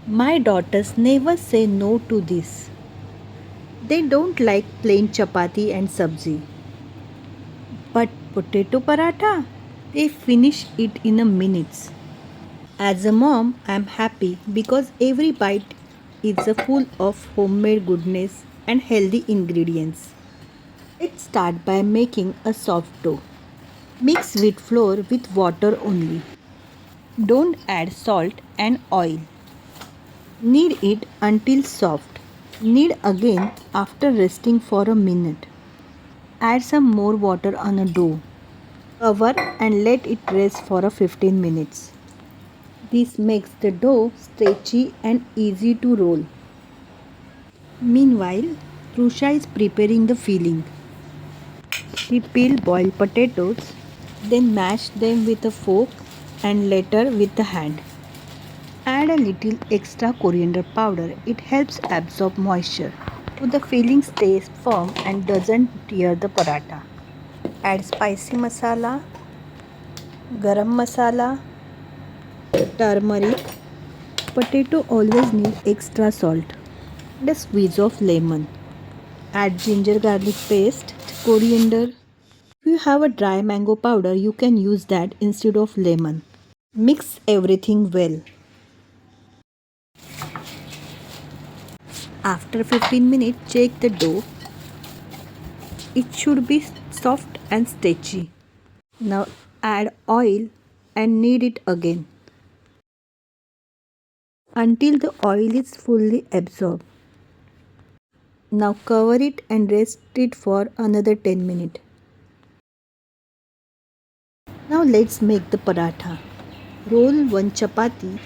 My daughters never say no to this. They don't like plain chapati and sabzi. But potato paratha? They finish it in a minute. As a mom, I am happy because every bite is full of homemade goodness and healthy ingredients. Let's start by making a soft dough. Mix wheat flour with water only. Don't add salt and oil. Knead it until soft. Knead again after resting for a minute. Add some more water on a dough. Cover and let it rest for a 15 minutes. This makes the dough stretchy and easy to roll. Meanwhile, Trusha is preparing the filling. She peeled boiled potatoes, then mashed them with a fork and later with the hand. Add a little extra coriander powder. It helps absorb moisture so the filling stays firm and doesn't tear the paratha. Add spicy masala, garam masala, turmeric. Potato always need extra salt and a squeeze of lemon. Add ginger garlic paste, coriander. If you have a dry mango powder, you can use that instead of lemon. Mix everything well. After 15 minutes, check the dough. It should be soft and stretchy. Now add oil and knead it again until the oil is fully absorbed. Now cover it and rest it for another 10 minutes. Now let's make the paratha. Roll one chapati.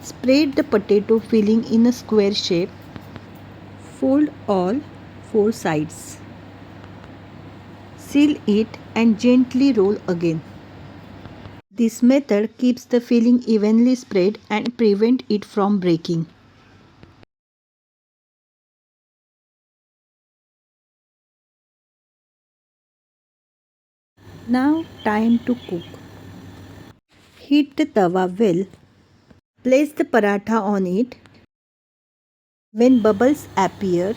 Spread the potato filling in a square shape. Fold all four sides. Seal it and gently roll again. This method keeps the filling evenly spread and prevent it from breaking. Now time to cook. Heat the tawa well. Place the paratha on it. When bubbles appear,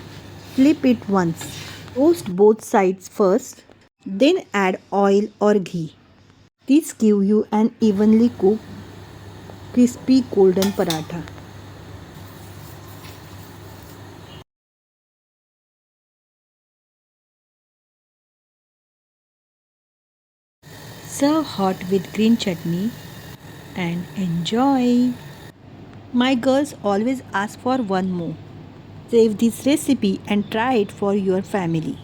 flip it once. Toast both sides first, then add oil or ghee. This gives you an evenly cooked, crispy golden paratha. Serve hot with green chutney and enjoy. My girls always ask for one more. Save this recipe and try it for your family.